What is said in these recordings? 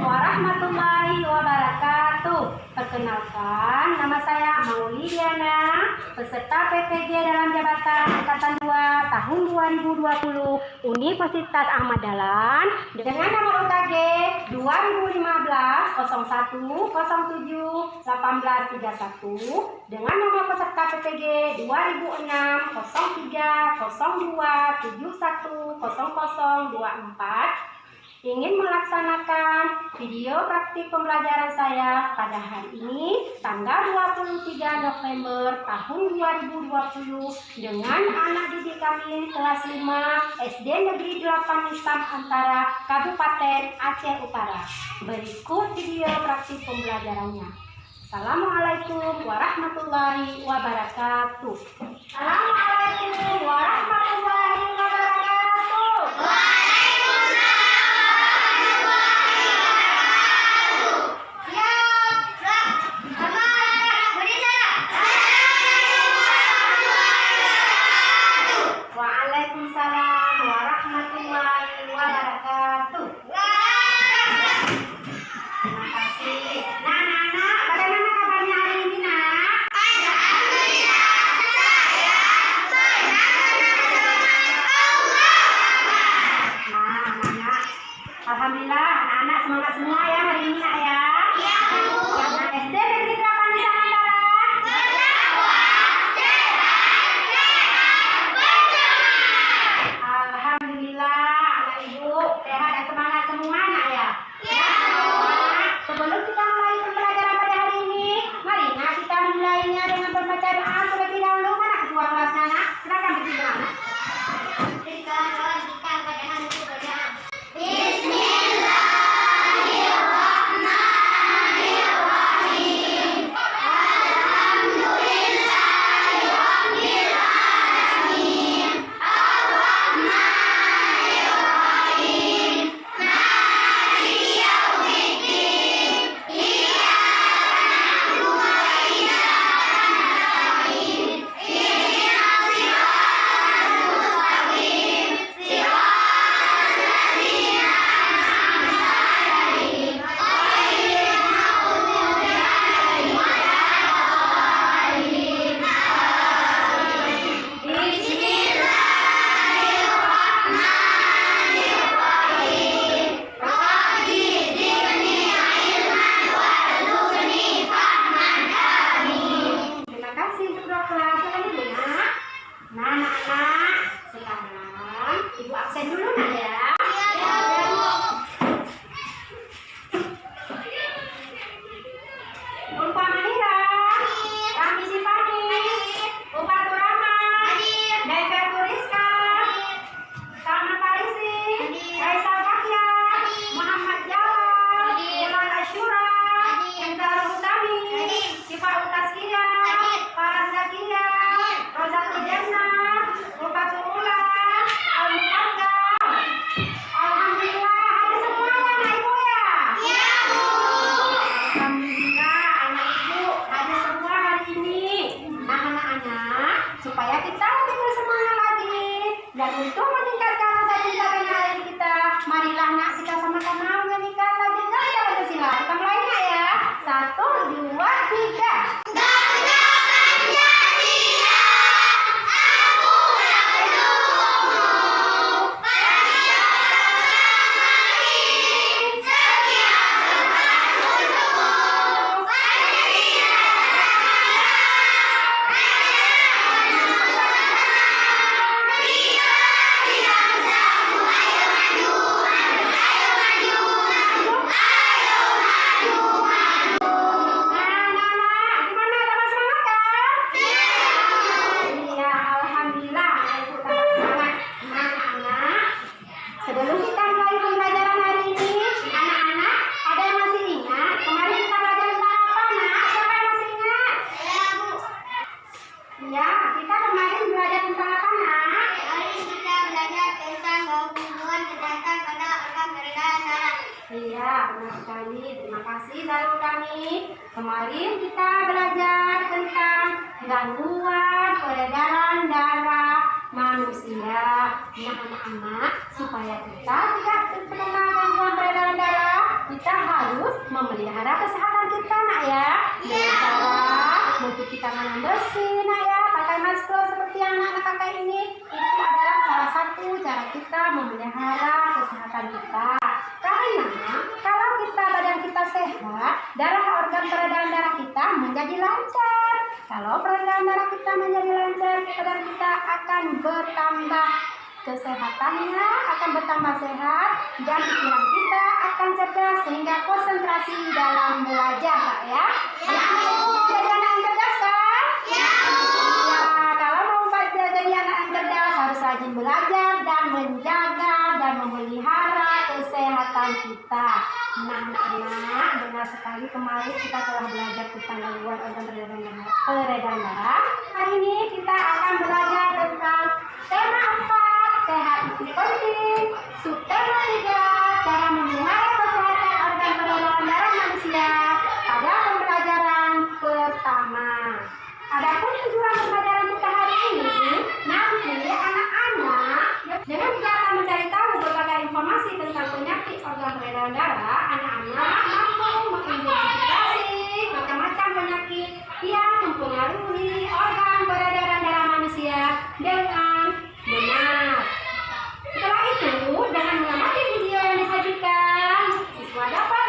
warahmatullahi wabarakatuh. Perkenalkan, nama saya Maulidiana, peserta PPG dalam jabatan Angkatan 2 tahun 2020 Universitas Ahmad Dahlan dengan nomor UKG 2015 01 07 1831 dengan nomor peserta PPG 2006 03 02 71 0024 ingin melaksanakan video praktik pembelajaran saya pada hari ini tanggal 23 November tahun 2020 dengan anak didik kami kelas 5 SD Negeri 8 Nisam Antara Kabupaten Aceh Utara. Berikut video praktik pembelajarannya. Assalamualaikum warahmatullahi wabarakatuh. Assalamualaikum warahmatullahi wabarakatuh. Waalaikumsalam warahmatullahi wabarakatuh. Terima kasih. Nah, anak-anak, bagaimana kabarnya hari ini, nak? Alhamdulillah, saya Nah, anak-anak, alhamdulillah, anak-anak semangat semua ya hari ini, nak ya. Ya, Bu. Anak SD Negeri 8 Nisam Antara. Alhamdulillah, anak ibu sehat dan semangat semua, nak ya. Ya, Bu. Nah, sebelum kita mulai pembelajaran pada hari ini, mari nah kita mulainya dengan membaca doa terlebih dahulu. Mana ketua kelasnya, nak? Silakan berdiri, anak. Berikan doa kita pada hari ini berdoa. Terima kasih untuk kedua kelas. Silakan dulu, nak. Nah, anak-anak, sekarang ibu absen dulu, nak ya. Ulfa Mahira, Kami Sifani, Ulfa Turama, Deva Turiska, Salma Farisi, Raisa Fakya, Muhammad Jalal, Ilal Ashura, Endar Utami, Sifa Utaskia, Farah Zakia, Rozatul Jannah, Ulfatul Ula, Al-Mufazzal. Alhamdulillah, ada semua ya, anak ibu ya? Alhamdulillah, anak ibu ada semua hari ini. Nah, anak-anak, supaya kita lebih bersemangat lagi dan untuk meningkatkan rasa cinta dan hari kita, marilah nak kita sama-sama menyanyikan lagu Garuda Pancasila. Kita mulai, nak ya. 1, 2, 3. Sebelum kita mulai pembelajaran hari ini, anak-anak, ada yang masih ingat? Kemarin kita belajar tentang apa, nak? Siapa yang masih ingat? Ya, kita kemarin belajar tentang apa, nak? Iya, benar sekali. Terima kasih dari kami. Kemarin kita belajar tentang gangguan peredaran darah manusia. Nah, anak-anak, supaya kita tidak terkena gangguan peredaran darah, kita harus memelihara kesehatan kita, nak ya. Dengan cara mencuci tangan yang bersih, nak ya. Pakai masker seperti yang anak kakak ini. Itu adalah salah satu cara kita memelihara kesehatan kita. Karena kalau badan kita sehat, organ peredaran darah kita menjadi lancar. Kalau peredaran darah kita menjadi lancar, badan kita akan bertambah kesehatannya, akan bertambah sehat, dan pikiran kita akan cerdas sehingga konsentrasi dalam belajar, Pak ya. Jadi anak yang cerdas kan? Ya, kalau mau jadi anak yang cerdas harus rajin belajar dan menjaga dan memelihara kesehatan kita. Nah, anak-anak, benar sekali kemarin kita telah belajar tentang gangguan organ peredaran darah. Hari ini kita akan belajar tentang tema 4, sehat itu penting. Subtema 3, cara memelihara kesehatan organ peredaran darah manusia pada pembelajaran pertama. Adapun tujuan pembelajaran kita hari ini, nanti anak-anak dengan kita akan mencari tahu berbagai informasi tentang penyakit organ peredaran darah, anak-anak mampu mengidentifikasi macam-macam penyakit yang mempengaruhi organ peredaran darah manusia dengan benar. Setelah itu, dengan mengamati video yang disajikan, siswa dapat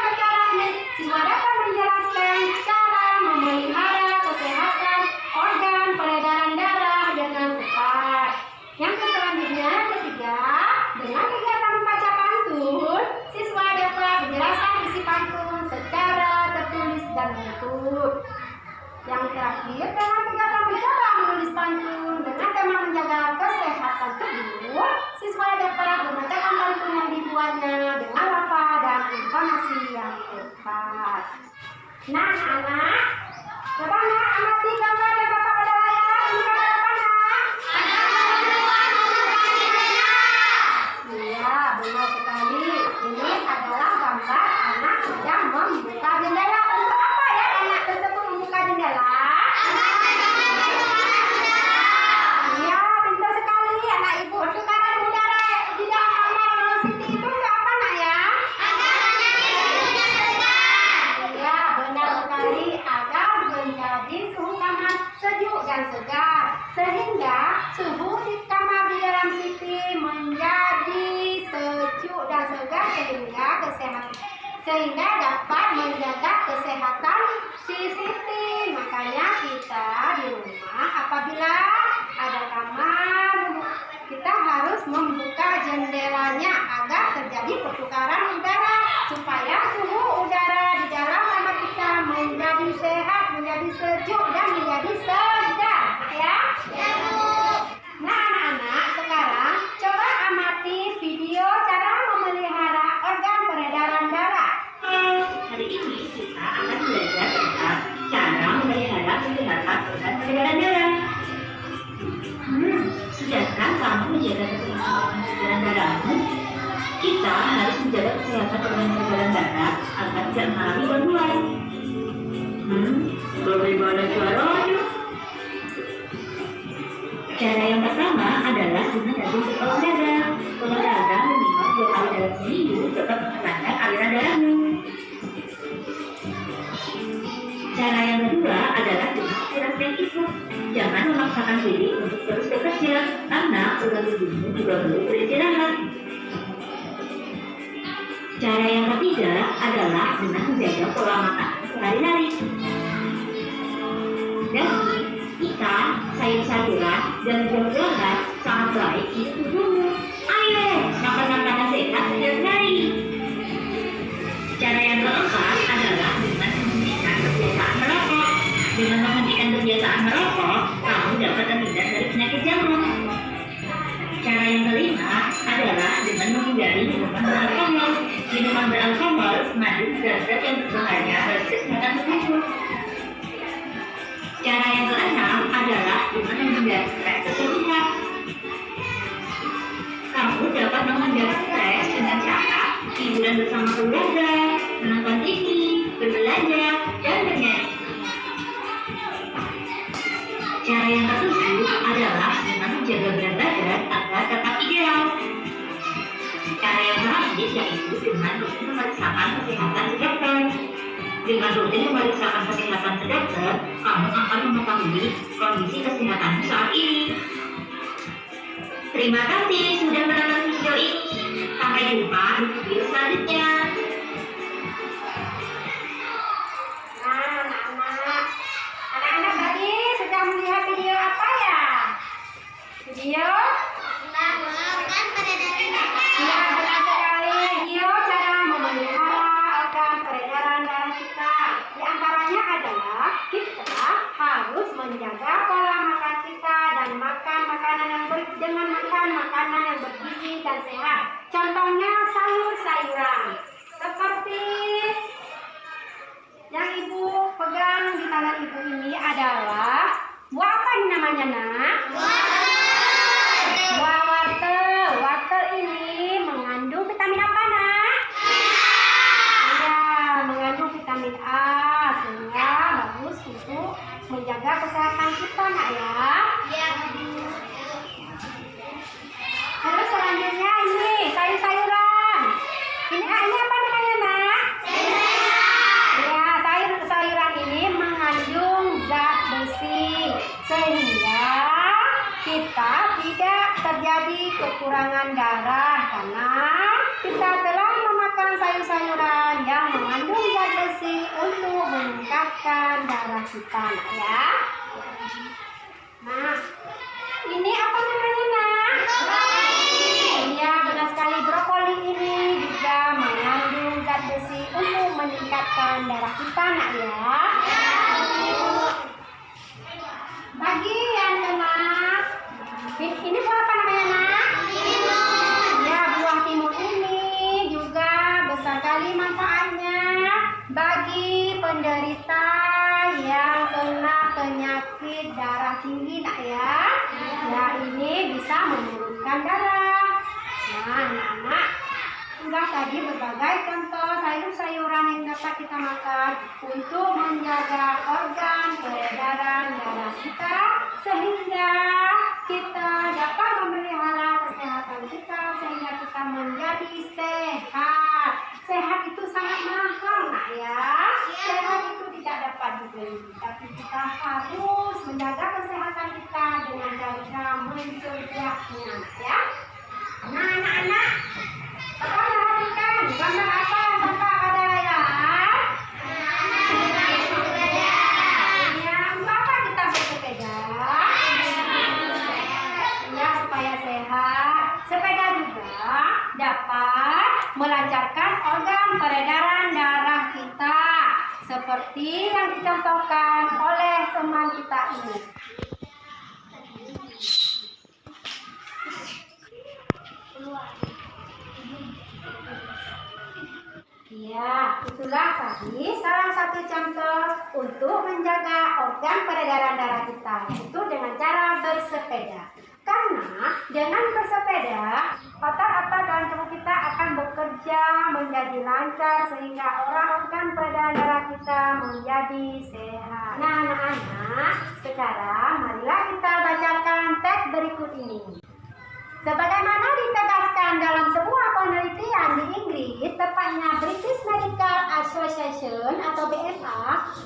menjelaskan cara memelihara kesehatan organ peredaran darah dengan tepat. Yang selanjutnya, ketiga, dengan kegiatan membaca pantun, siswa dapat menjelaskan isi pantun secara tertulis dan tertutup. Yang terakhir, dengan kegiatan mencoba menulis pantun dengan tema menjaga kesehatan tubuh, siswa dapat membacakan pantun yang dibuatnya dengan lafaz dan intonasi yang tepat. Nah, anak, coba nak amati gambar yang Bapak pada layar. Ini gambar apa, nak? Iya, benar sekali. Ini adalah gambar anak sedang membuka jendela. Untuk apa ya anak tersebut membuka jendela? Iya, pintar sekali anak ibu. Pertukaran udara di dalam kamar Siti itu untuk apa, nak ya? Iya, benar sekali, agar menjadi suhu kamar sejuk dan segar, sehingga suhu di kamar di dalam Siti menjadi sejuk dan segar sehingga dapat menjaga kesehatan si Siti. Makanya kita di rumah apabila ada kamar, kita harus membuka jendelanya agar terjadi pertukaran udara supaya suhu udara di dalam kamar kita menjadi sehat, menjadi sejuk dan menjadi segar, ya. Nah, anak-anak, sekarang coba amati video cara memelihara organ peredaran darah. Hari ini kita akan belajar tentang cara memelihara kesehatan organ peredaran darah. Sudahkah kamu menjaga kesehatan peredaran darahmu? Kita harus menjaga kesehatan organ peredaran darah agar tidak mengalami gangguan. Bagaimana caranya? Cara yang pertama adalah dengan rajin berolahraga. Olahraga minimal 2 kali dalam seminggu dapat menenangkan aliran darahmu. Cara yang kedua adalah dengan istirahat yang cukup. Jangan memaksakan diri untuk terus bekerja, karena organ tubuhmu juga perlu beristirahat. Cara yang ketiga adalah dengan menjaga pola makan sehari-hari. Daging, ikan, sayur-sayuran, dan buah-buahan sangat baik untuk tubuhmu. Ayo, makan makanan sehat setiap hari. Cara yang keempat adalah dengan menghentikan kebiasaan merokok. Dengan menghentikan kebiasaan merokok, kamu dapat terhindar dari penyakit jantung. Cara yang kelima adalah dengan menghindari minuman beralkohol. Minuman beralkohol mengandung zat-zat yang berbahaya bagi kesehatan tubuh. Cara yang keenam adalah dengan menghindari stres berlebihan. Kamu dapat menghindari stres dengan cara hiburan bersama keluarga, menonton TV, berbelanja, dan bernyanyi. Cara yang ketujuh adalah dengan menjaga berat badan agar tetap ideal. Cara yang terakhir tulis yaitu dengan rutin memeriksakan kesehatan ke dokter. Dengan rutin memeriksakan kesehatan ke dokter, kamu akan mengetahui kondisi kesehatanmu saat ini. Terima kasih sudah menonton video ini. Sampai jumpa di video selanjutnya. Anak-anak tadi sudah melihat video apa ya? Video? Melakukan peredaran darah. Ya, benar sekali. Video cara memelihara organ peredaran darah kita. Di antaranya adalah kita harus menjaga pola makan kita dan makan makanan dengan makan makanan yang bergizi dan sehat. Contohnya sayur-sayuran. Seperti yang ibu pegang di tangan ibu ini adalah buah apa ini namanya, nak? Buah wortel. Wortel ini mengandung vitamin apa, nak? Iya, mengandung vitamin A sehingga bagus untuk menjaga kesehatan kita, nak ya. Terus selanjutnya ini sayur-sayuran. Ini apa namanya, nak? Ya, sayur-sayuran ini mengandung zat besi sehingga kita tidak terjadi kekurangan darah karena kita telah memakan sayur-sayuran yang mengandung zat besi untuk meningkatkan darah kita, nak ya. Nah, ini apa namanya, nak? Iya, benar sekali. Brokoli ini juga mengandung zat besi untuk meningkatkan darah kita, nak ya. Bagi yang kena, ini buah apa namanya, nak? Ya, buah timun ini juga besar sekali manfaatnya bagi penderita yang kena penyakit darah tinggi, nak ya. Ya, ini bisa menurunkan darah. Nah, anak-anak, sudah tadi berbagai contoh sayur-sayuran yang dapat kita makan untuk menjaga organ peredaran darah kita sehingga kita dapat memelihara kesehatan kita sehingga kita menjadi sehat. Sehat itu sangat mahal, nak ya. Sehat itu tidak dapat dibeli, tapi kita harus menjaga kesehatan kita dengan cara mencegahnya, nak ya. Nah, anak-anak, apa perhatikan gambar apa yang tampak pada layar? Ya, untuk apa kita bersepeda? Ya, supaya sehat. Sepeda juga dapat melancarkan organ peredaran darah kita seperti yang dicontohkan oleh teman kita ini. Ya, itulah tadi salah satu contoh untuk menjaga organ peredaran darah kita, yaitu dengan cara bersepeda. Karena dengan bersepeda, otot-otot dalam tubuh kita akan bekerja menjadi lancar sehingga organ peredaran darah kita menjadi sehat. Nah, anak-anak, sekarang marilah kita bacakan teks berikut ini. Sebagaimana ditegaskan dalam sebuah penelitian di Inggris, tepatnya British Medical Association atau BMA,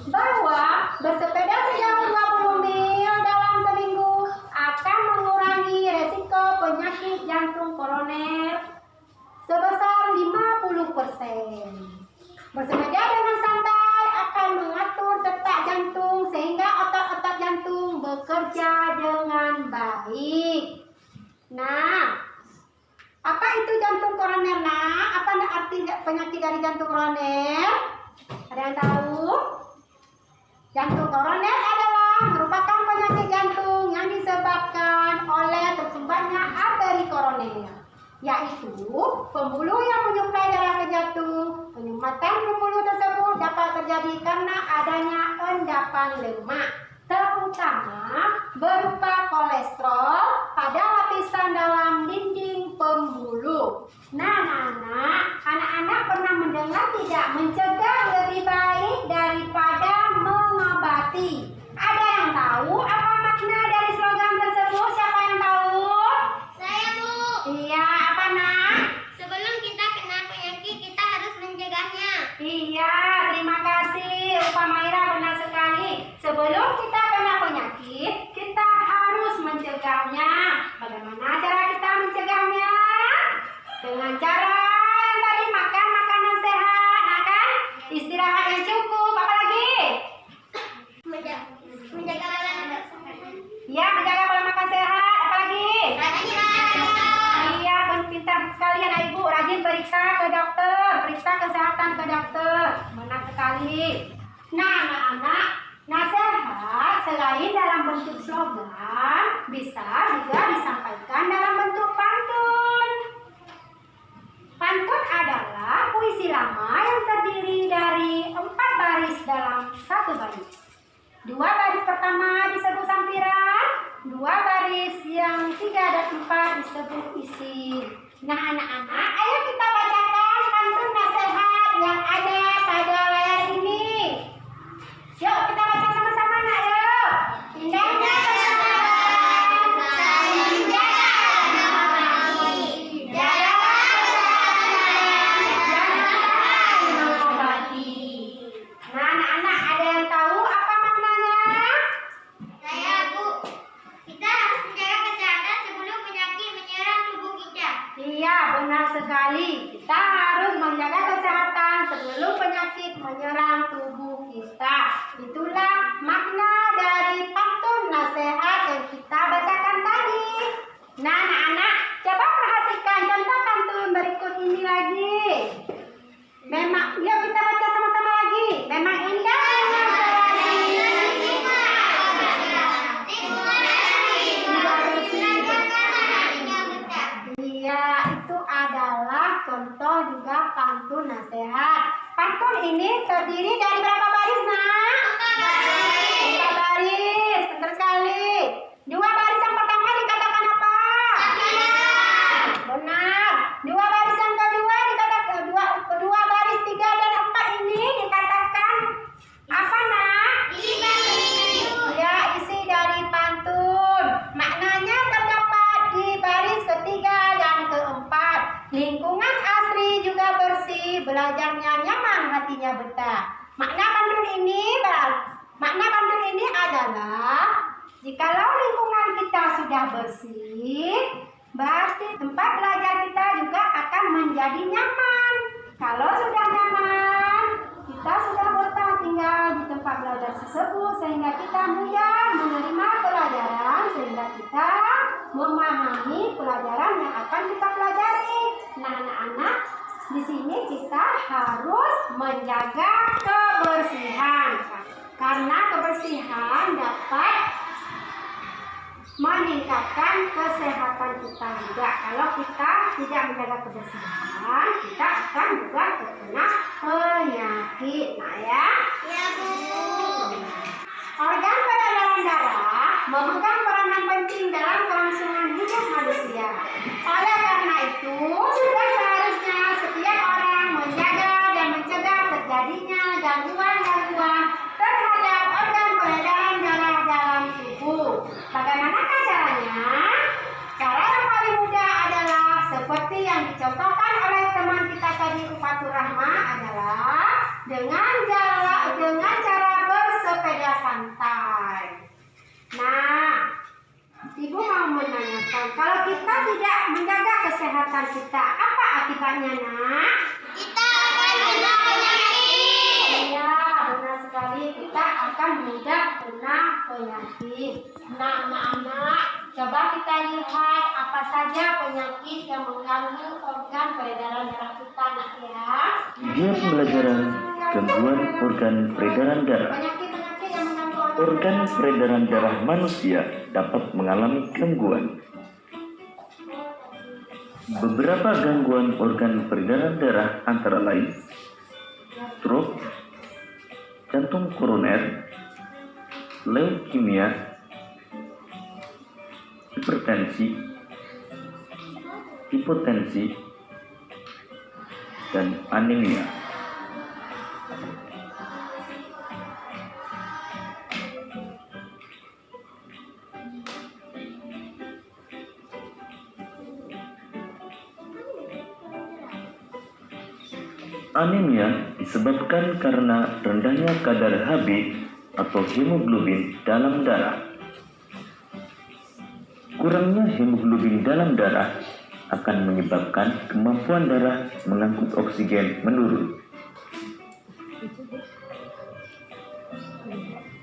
bahwa bersepeda sejauh 20 mil dalam seminggu akan mengurangi resiko penyakit jantung koroner sebesar 50%. Bersepeda dengan santai akan mengatur detak jantung sehingga otot-otot jantung bekerja dengan baik. Nah, apa itu jantung koroner, nak? Apa arti penyakit dari jantung koroner? Ada yang tahu? Jantung koroner adalah merupakan penyakit jantung yang disebabkan oleh tersumbatnya arteri koroner, yaitu pembuluh yang menyuplai darah ke jantung. Penyumbatan pembuluh tersebut dapat terjadi karena adanya endapan lemak, terutama berupa kolesterol pada lapisan dalam dinding pembuluh. Nah, anak-anak pernah mendengar tidak, mencegah lebih baik daripada mengobati. Ada yang tahu apa makna dari slogan tersebut? Siapa yang tahu? Saya, Bu. Iya, apa, nak? Sebelum kita kena rajin periksa ke dokter, periksa kesehatan ke dokter. Benar sekali. Nah, anak-anak, nasihat selain dalam bentuk slogan, bisa juga disampaikan dalam bentuk pantun. Pantun adalah puisi lama yang terdiri dari 4 baris dalam 1 baris. 2 baris pertama disebut sampiran, 2 baris yang 3 dan 4 disebut isi. Nah, anak-anak, ayo kita bacakan pantun nasihat yang ada pada layar ini. Yuk, kita baca sama-sama, nak, yuk. Indahnya kesehatan, saling jaga dan berbagi. Jagalah kesehatan, jangan sampai mengobati. Nah, anak-anak, ada yang tahu apa maknanya? Saya, Bu. Kita harus menjaga kesehatan sebelum penyakit menyerang tubuh kita. Iya, benar sekali. Kita harus menjaga kesehatan sebelum penyakit menyerang tubuh kita. Itulah makna dari pantun nasihat yang kita bacakan tadi. Nah, anak-anak, coba perhatikan contoh pantun berikut ini lagi. Yuk kita baca sama-sama lagi. Memang indah Iya, itu adalah contoh juga pantun nasihat. Pantun ini terdiri dari berapa baris, nak? 4 baris. Benar sekali. 2 baris yang pertama dikatakan apa? Benar. 2 baris yang kedua dikatakan 2 baris 3 dan 4 ini dikatakan apa, nak? Ya, isi dari pantun. Maknanya terdapat di baris ketiga dan keempat. Lingkungan asri juga bersih, belajarnya nyaman, hatinya betah. Makna pantun ini adalah jikalau lingkungan kita sudah bersih, berarti tempat belajar kita juga akan menjadi nyaman. Kalau sudah nyaman, kita sudah betah tinggal di tempat belajar tersebut sehingga kita mudah menerima pelajaran, sehingga kita memahami pelajaran yang akan kita pelajari. Nah, anak-anak, di sini kita harus menjaga kebersihan karena kebersihan dapat meningkatkan kesehatan kita juga. Kalau kita tidak menjaga kebersihan, kita akan juga terkena penyakit. Nah, ya. Ya, Bu. Organ peredaran darah memegang peranan penting dalam kelangsungan hidup manusia. Oleh karena itu, sudah seharusnya setiap orang menjaga dan mencegah terjadinya gangguan-gangguan terhadap organ peredaran darah dalam tubuh. Bagaimanakah caranya? Cara yang paling mudah adalah seperti yang dicontohkan oleh teman kita tadi, Ufatur Rahma, adalah dengan cara bersepeda santai. Nah, Ibu mau menanyakan, kalau kita tidak menjaga kesehatan kita, apa akibatnya, nak? Kita akan kena penyakit. Iya, benar sekali. Kita akan mudah kena penyakit. Nah, anak-anak, coba kita lihat apa saja penyakit yang mengganggu organ peredaran darah kita, nak, ya. Dia pembelajaran gangguan organ peredaran darah. Penyakit-penyakit yang mengganggu Organ peredaran darah manusia dapat mengalami gangguan. Beberapa gangguan organ peredaran darah antara lain stroke, jantung koroner, leukemia, hipertensi, hipotensi, dan anemia. Anemia disebabkan karena rendahnya kadar Hb atau hemoglobin dalam darah. Kurangnya hemoglobin dalam darah akan menyebabkan kemampuan darah mengangkut oksigen menurun.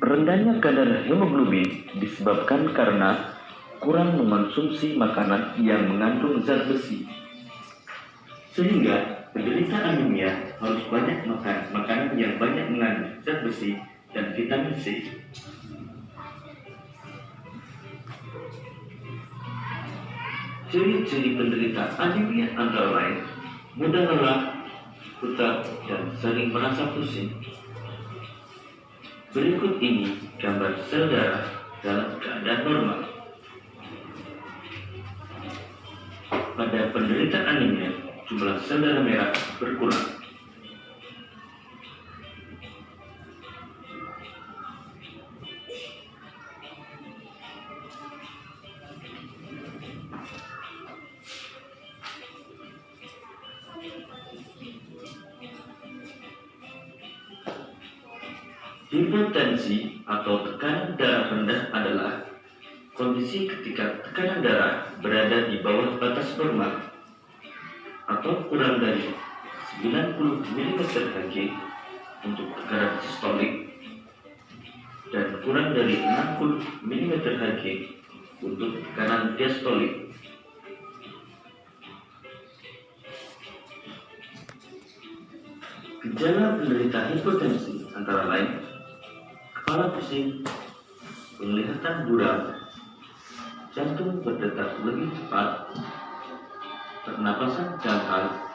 Rendahnya kadar hemoglobin disebabkan karena kurang mengonsumsi makanan yang mengandung zat besi, Sehingga penderita anemia harus banyak makan makanan yang banyak mengandung zat besi dan vitamin C. Ciri-ciri penderita anemia antara lain mudah lelah, pucat, dan sering merasa pusing. Berikut ini gambar sel darah dalam keadaan normal. Pada penderita anemia, jumlah sel darah merah berkurang. Hipertensi atau tekanan darah rendah adalah kondisi ketika tekanan darah berada di bawah batas normal atau kurang dari 90 mmHg untuk tekanan sistolik dan kurang dari 60 mmHg untuk tekanan diastolik. Gejala penderita hipertensi antara lain kepala pusing, penglihatan buram, jantung berdetak lebih cepat, pernapasan dangkal,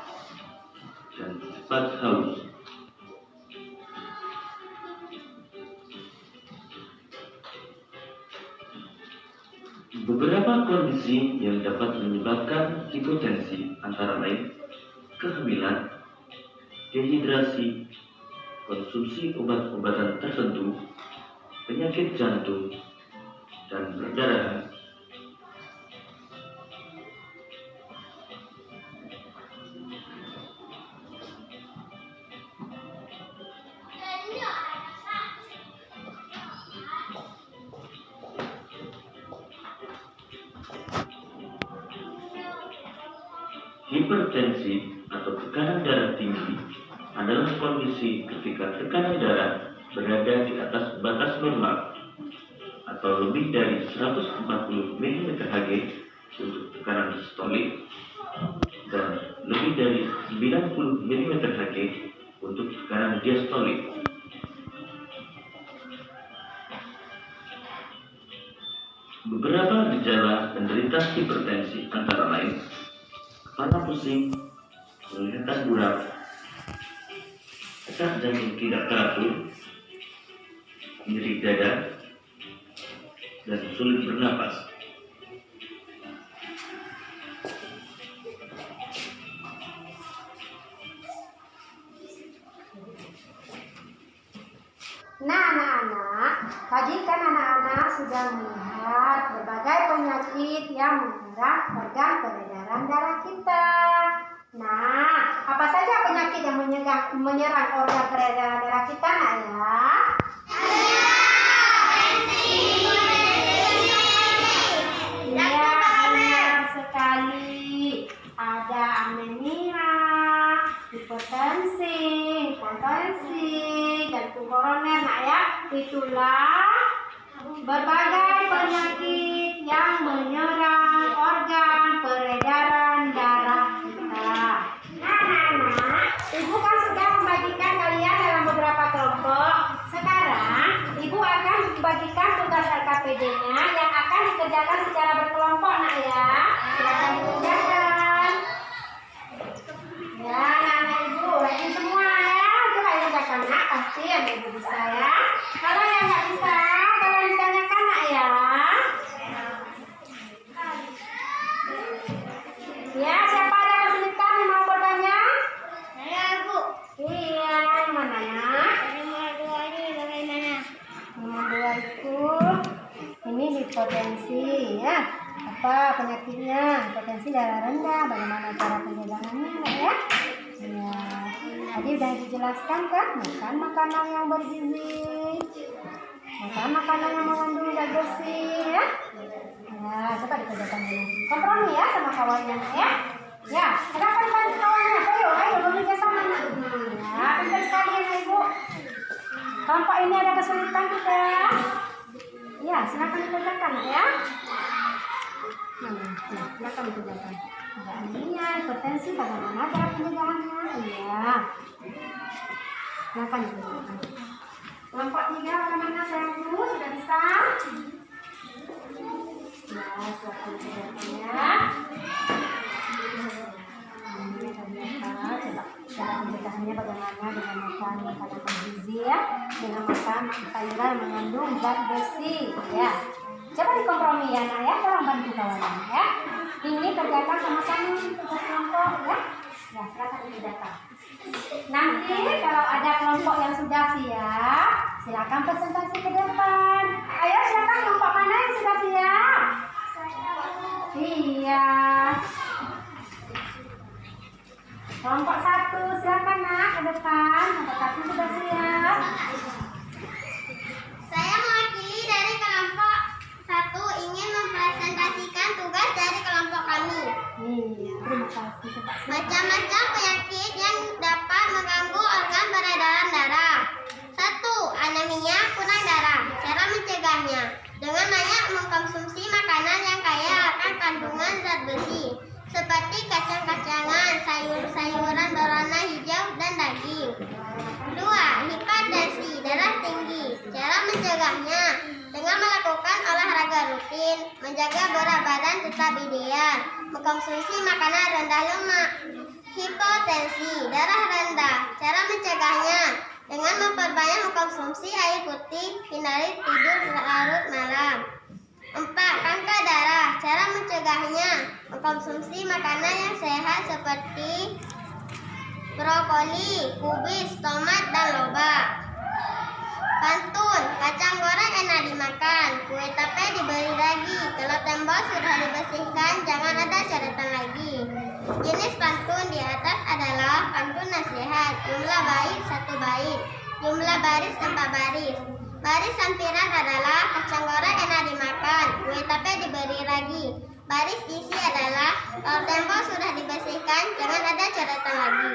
dan cepat haus. Beberapa kondisi yang dapat menyebabkan hipotensi antara lain kehamilan, dehidrasi, konsumsi obat-obatan tertentu, penyakit jantung, dan perdarahan. Hipertensi atau tekanan darah tinggi adalah kondisi ketika tekanan darah berada di atas batas normal atau lebih dari 140 mmHg untuk tekanan sistolik dan lebih dari 90 mmHg untuk tekanan diastolik. Beberapa gejala penderita hipertensi antara lain kepala pusing, penglihatan buram, detak jantung tidak teratur, nyeri dada, dan sulit bernapas. Nah, anak-anak, tadi kan anak-anak sudah melihat berbagai penyakit yang menyerang organ peredaran darah kita. Nah, apa saja penyakit yang menyerang organ peredaran darah kita, nak ya? Iya, benar sekali. Ada anemia, hipertensi, jantung koroner, nak ya. Itulah berbagai penyakit yang menyerang organ peredaran darah kita. Nah, anak-anak, ibu kan sudah membagikan kalian dalam beberapa kelompok. Sekarang, ibu akan membagikan tugas LKPD-nya yang akan dikerjakan secara berkelompok, nak ya. Silakan dikerjakan. Ya, anak-anak ibu, rajin semua ya. Itu ayo kerjakan, nak. Pasti yang ibu bisa ya. Kalau yang nggak bisa, tolong ditanyakan, nak ya. Ya, siapa ada kesulitan yang mau bertanya? Saya, Bu. Iya, yang mana, nak? Nomor 2 ini bagaimana? Nomor 2 itu, ini hipertensi ya. Apa penyakitnya? Hipertensi darah rendah. Bagaimana cara penjagaannya, nak ya? Ya, tadi udah dijelaskan kan? Makan makanan yang bergizi, makan makanan yang mengandung zat besi ya. Nah, coba dikerjakan dulu. Kompromi ya sama kawannya ya. Ya, silakan bantu kawannya. Ayo bekerja sama. Ya, pintar sekali ya ibu. Kelompok ini ada kesulitan tidak? Ya, silakan dikerjakan ya. Nah, silakan dikerjakan. anemia, hipertensi, bagaimana cara pencegahannya? Iya. Silakan Ibu. Kelompok 3 bagaimana sayangku? Sudah bisa? Ya, silakan penjelasannya. Ini tadi apa? Coba cara pencegahannya bagaimana dengan makan makanan bergizi ya, dengan makan sayuran yang mengandung zat besi ya. Coba dikompromi ya nak ya, tolong bantu kawan ya. Ini kerjakan sama-sama tugas kelompok ya. Ya, silakan dikerjakan. Nanti kalau ada kelompok yang sudah siap, silakan presentasi ke depan. Ayo siapa kelompok mana yang sudah siap? Iya. Kelompok 1 silakan nak ke depan. Kelompok 1 sudah siap. Saya mewakili dari kelompok 1 ingin mempresentasikan tugas dari kelompok kami. Iya, terima kasih. Coba silakan. Macam-macam penyakit yang dapat mengganggu organ peredaran darah. 1. Anemia, kurang darah. Cara mencegahnya dengan banyak mengkonsumsi makanan yang kaya akan kandungan zat besi seperti kacang-kacangan, sayur-sayuran berwarna hijau dan daging. 2. Hipertensi, darah tinggi. Cara mencegahnya dengan melakukan olahraga rutin, menjaga berat badan tetap ideal, mengkonsumsi makanan rendah lemak. Hipotensi, darah rendah. Cara mencegahnya dengan memperbanyak mengkonsumsi air putih, hindari tidur larut malam. 4. Kanker darah. Cara mencegahnya mengkonsumsi makanan yang sehat seperti brokoli, kubis, tomat, dan lobak. Pantun, kacang goreng enak dimakan, kue tape diberi lagi, kalau tembok sudah dibersihkan, jangan ada coretan lagi. Jenis pantun di atas adalah pantun nasihat, jumlah bait 1 bait, jumlah baris 4 baris. Baris sampiran adalah kacang goreng enak dimakan, kue tape diberi lagi. Baris isi adalah kalau tembok sudah dibersihkan, jangan ada coretan lagi.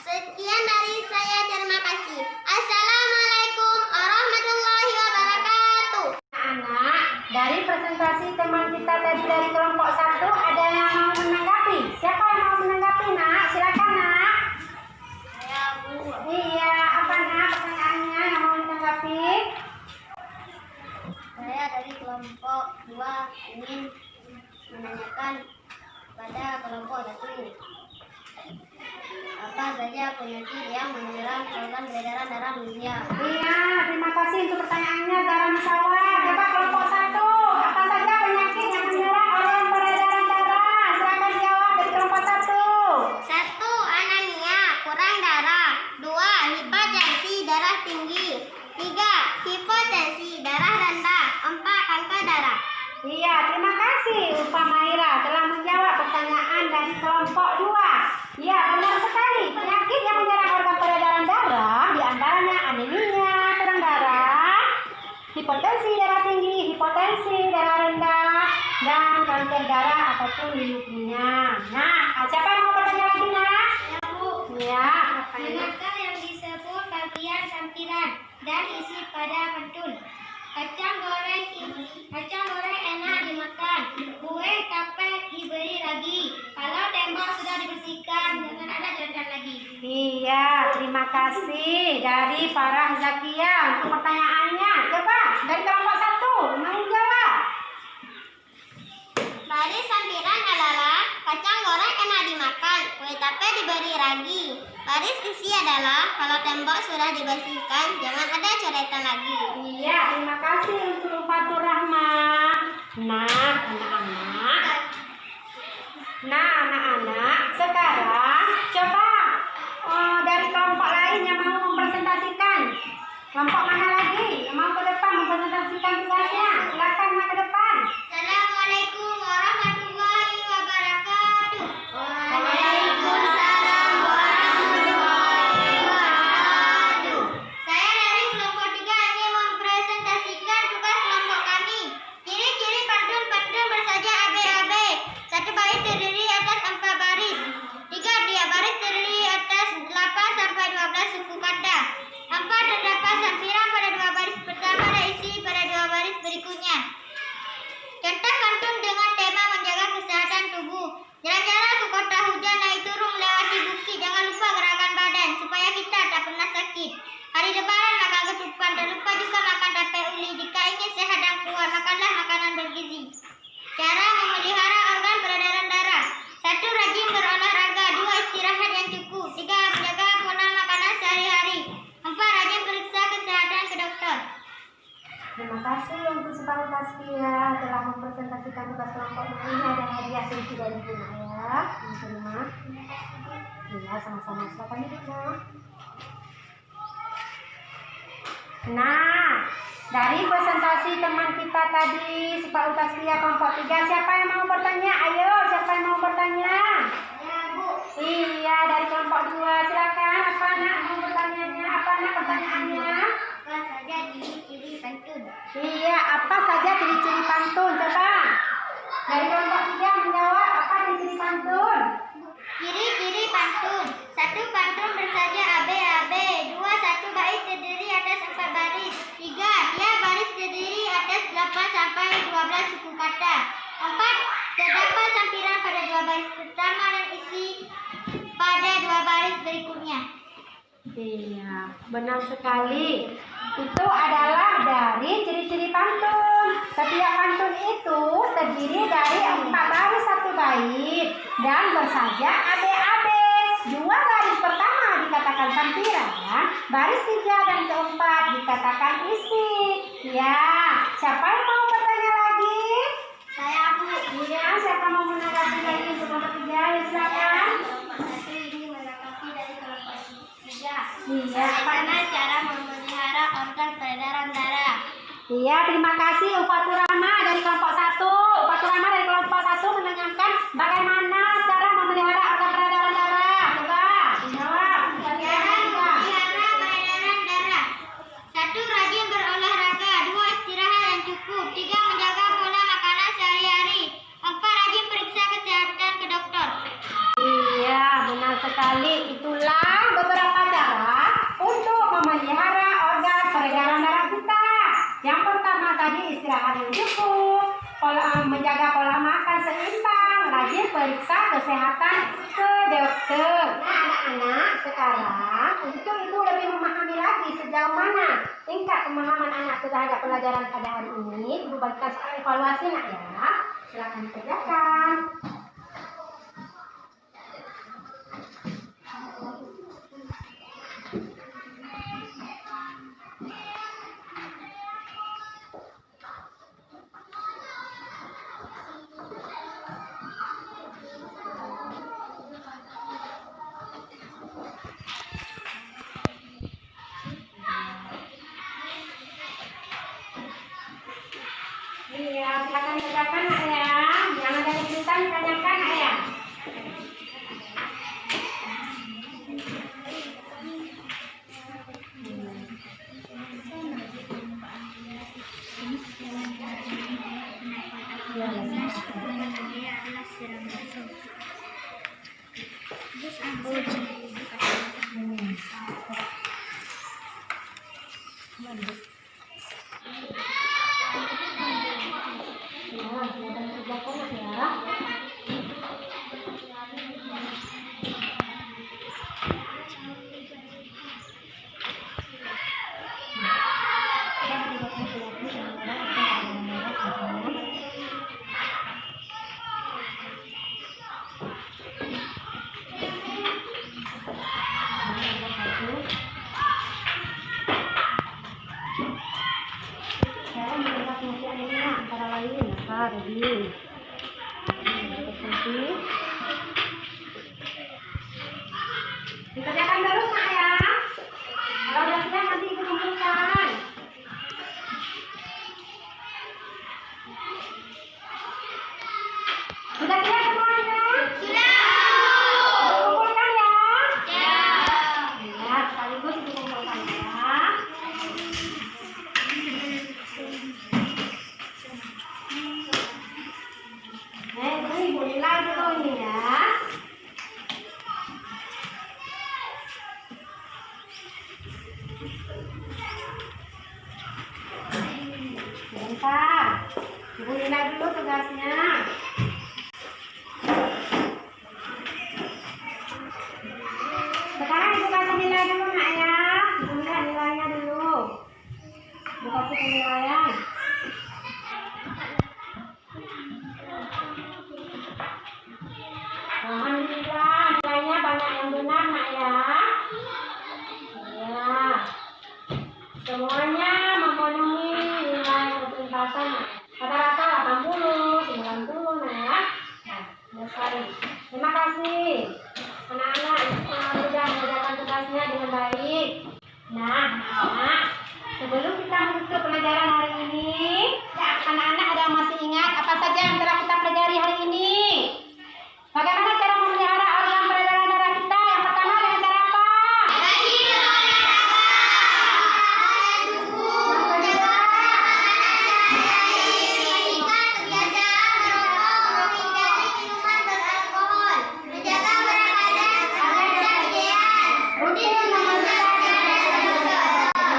Sekian dari saya, terima kasih. Assalamualaikum warahmatullahi wabarakatuh. Anak, dari presentasi teman kita tadi dari kelompok 1 ada yang mau menanggapi? Siapa yang mau menanggapi nak? Silakan nak. Saya Bu. Iya, apa nak pertanyaannya yang mau ditanggapi? Saya dari kelompok 2 ingin menanyakan pada kelompok 1. Apa saja penyakit yang menyerang organ peredaran darah manusia? Iya, terima kasih untuk pertanyaannya Zara Musawar. Coba kelompok 1, apa saja penyakit yang menyerang organ peredaran darah? Silakan jawab dari kelompok 1. 1. Anemia, kurang darah. 2. Hipertensi, darah tinggi. 3. Hipotensi, darah rendah. 4. Kanker darah. Iya, terima kasih Upa Mahira telah menjawab pertanyaan dari kelompok 2. Iya, benar sekali. Penyakit yang menyerang organ peredaran darah diantaranya anemia, kurang darah, hipertensi darah tinggi, hipotensi darah rendah, dan kanker darah ataupun leukemia. Nah, siapa yang mau bertanya lagi, nak? Ya Bu. Iya, Manakah yang disebut bagian sampiran dan isi pada pantun? Kacang goreng enak dimakan, kue tape diberi lagi, kalau tembok sudah dibersihkan, jangan ada coretan lagi. iya, terima kasih dari Farah Zakia untuk pertanyaannya. Coba dari kelompok 1 mau jawab. Baris sampiran adalah kacang goreng enak dimakan, kue tape diberi ragi. Baris isi adalah kalau tembok sudah dibersihkan, jangan ada coretan lagi. Iya, terima kasih untuk Fatur Rahmah. Nah, anak-anak, sekarang coba dari kelompok lain yang mau mempresentasikan. Kelompok mana lagi yang mau ke depan mempresentasikan tugasnya? Silakan nak ke depan. Assalamualaikum warahmatullahi wabarakatuh. Waalaikumsalam warahmatullahi wabarakatuh. Saya dari kelompok 3 ingin mempresentasikan tugas kelompok kami. Ciri-ciri pantun bersaja AB-AB. 1 bait terdiri atas nak ya. Terima. Iya, sama-sama. Silakan duduk, Nak. Nah, dari presentasi teman kita tadi, sifat utaskia kelompok 3, siapa yang mau bertanya? Ayo, siapa yang mau bertanya? Ya, Bu. Iya, dari kelompok 2, silakan. Apa nak mau bertanyanya? Apa nak pertanyaannya? Apa saja ciri-ciri pantun? Iya, apa saja ciri-ciri pantun? Coba. Dari kelompok 3 menjawab, apa ciri-ciri pantun? Ciri-ciri pantun. 1. Pantun bersaja AB-AB. 2. 1 bait terdiri atas 4 baris. 3. Tiap baris terdiri atas 8 sampai 12 suku kata. 4. Terdapat sampiran pada 2 baris pertama dan isi pada 2 baris berikutnya. Iya, benar sekali. Itu adalah dari ciri-ciri pantun. Setiap pantun itu terdiri dari 4 baris 1 bait dan bersaja AB-AB. 2 baris pertama dikatakan sampiran, baris 3 dan keempat dikatakan isi. Ya, siapa yang mau bertanya lagi? Saya, Bu. Iya, siapa mau menanggapi lagi untuk kelompok 3? Ya, silakan. Satu ini melengkapi dari kelompok 3. Iya, apa? Bagaimana cara memelihara organ peredaran darah? Iya, terima kasih Ufatur Rahma dari kelompok 1. Ufatur Rahma dari kelompok 1 menanyakan bagaimana cara memelihara organ peredaran darah. Coba jawab. Cara memelihara peredaran darah. 1. Rajin berolahraga. 2. Istirahat yang cukup. 3. Menjaga pola makanan sehari-hari. 4. Rajin periksa kesehatan ke dokter. Iya, benar sekali. Itulah beberapa cara untuk memelihara organ peredaran darah kita. Yang pertama tadi istirahat yang cukup, menjaga pola makan seimbang, rajin periksa kesehatan ke dokter. Nah, anak-anak sekarang untuk ibu lebih memahami lagi sejauh mana tingkat pemahaman anak terhadap pelajaran pada hari ini. Ibu bagikan soal evaluasi nak ya. Silakan dikerjakan. Iya, silakan dikerjakan nak ya. Yang ada kesulitan ditanyakan nak ya. Saya mendapat pengertian ini antara lain apa tadi? Dikerjakan terus nak ya. Kalau udah siap nanti ibu kumpulkan. Sudah siap semuanya? Sudah. Kumpulkan ya. Ya. Ya, sekaligus ibu kumpulkan ya. Ini ibu nilai dulu ini ya. Sebentar, ibu nilai dulu tugasnya. Sekarang ibu kasih nilai dulu nak ya. Ibu lihat nilainya dulu. Ibu kasih penilaian. Alhamdulillah nilainya banyak yang benar nak ya. Ya. Semuanya memenuhi nilai persentasen. Rata-rata 80, 90 nak ya. Nah, sekali. Terima kasih. Anak-anak sudah mengerjakan tugasnya dengan baik. Nah, anak-anak, sebelum kita menutup pelajaran hari ini, anak-anak ada yang masih ingat apa saja yang telah kita pelajari hari ini? Bagaimana cara memelihara organ peredaran darah kita? Yang pertama dengan cara apa?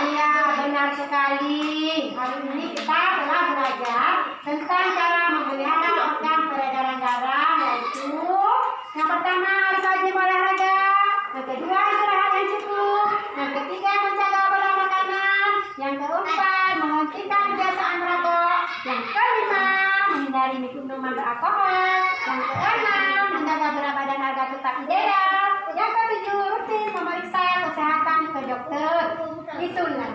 Iya, benar sekali. Hari ini kita telah belajar tentang cara memelihara organ peredaran darah, yaitu yang pertama harus rajin olahraga, yang kedua istirahat yang cukup, yang ketiga menjaga pola makanan, yang keempat menghentikan kebiasaan merokok, yang kelima menghindari minuman beralkohol, yang keenam menjaga berat badan agar tetap ideal, yang ketujuh rutin memeriksa kesehatan ke dokter. Itulah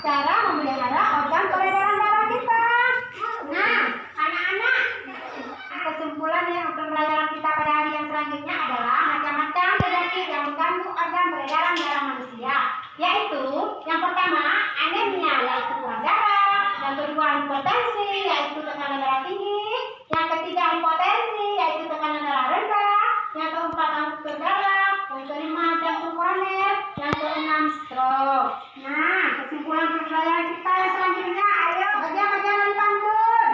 cara memelihara organ peredaran darah kita. Nah, anak-anak, kesimpulan untuk pelajaran kita pada hari yang selanjutnya adalah macam-macam penyakit yang mengganggu organ peredaran darah manusia, yaitu yang pertama anemia, yaitu kurang darah, yang kedua hipertensi, yaitu tekanan darah tinggi, yang ketiga hipotensi, yaitu tekanan darah rendah, yang keempat kanker darah, yang kelima jantung koroner, yang keenam stroke. Nah, kesimpulan pelajaran kita yang selanjutnya, ayo bagian dari pantun.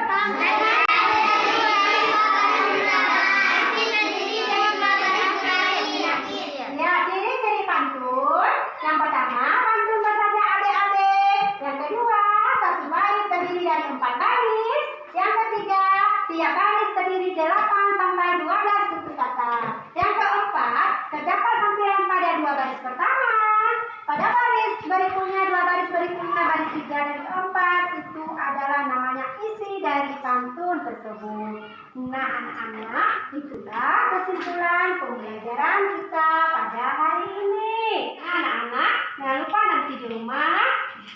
Ya, ciri-ciri pantun. Yang pertama, pantun bahasanya adik-adik. Yang kedua, satu baris terdiri dari 4 baris. Yang ketiga, tiap baris terdiri 8 sampai 12 suku kata. Yang keempat, terdapat sampiran pada 2 baris pertama. Pada baris berikutnya, 2 baris berikutnya, baris 3 dan keempat itu adalah namanya isi dari pantun tersebut. Nah, anak-anak, itulah kesimpulan pembelajaran kita pada hari ini. Nah, anak-anak, jangan lupa nanti di rumah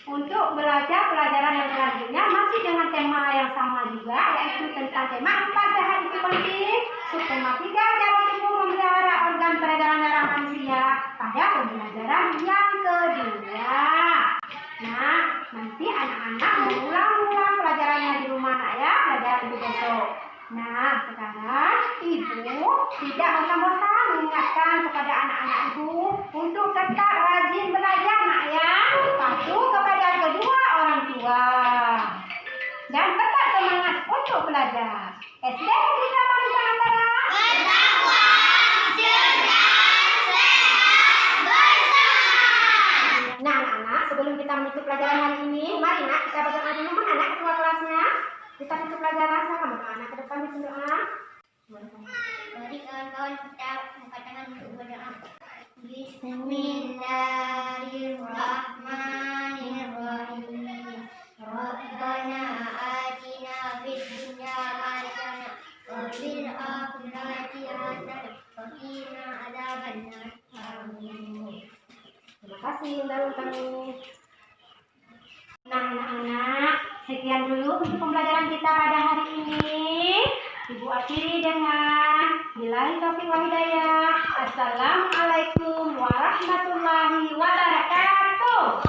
untuk belajar pelajaran yang selanjutnya masih dengan tema yang sama juga, yaitu tentang tema 4 sehat itu penting, subtema 3 cara tubuh memelihara organ peredaran darah manusia pada pembelajaran yang kedua. Nah, nanti anak-anak mengulang-ulang pelajarannya di rumah nak ya, pelajaran ibu besok. Nah, sekarang ibu tidak bosan-bosan mengingatkan kepada anak-anak ibu untuk tetap rajin belajar nak ya, patuh kepada kedua orang tua, dan tetap semangat untuk belajar. SD Negeri Taman Nusantara. Nah, anak-anak, sebelum kita menutup pelajaran hari ini, mari nak kita berdoa dulu. Mana anak ketua kelasnya? Kita tutup pelajaran, silakan berdoa anak ke depan di doa. Mari kawan-kawan kita angkat tangan untuk berdoa. Bismillahirrahmanirrahim. Rabbana atina fid dunya hasanah wa fil akhirati hasanah wa qina adzabannar. Amin. Terima kasih untuk kami. Nah, anak-anak, sekian dulu untuk pembelajaran kita pada hari ini. Ibu akhiri dengan billahi taufiq wal hidayah. Assalamualaikum warahmatullahi wabarakatuh.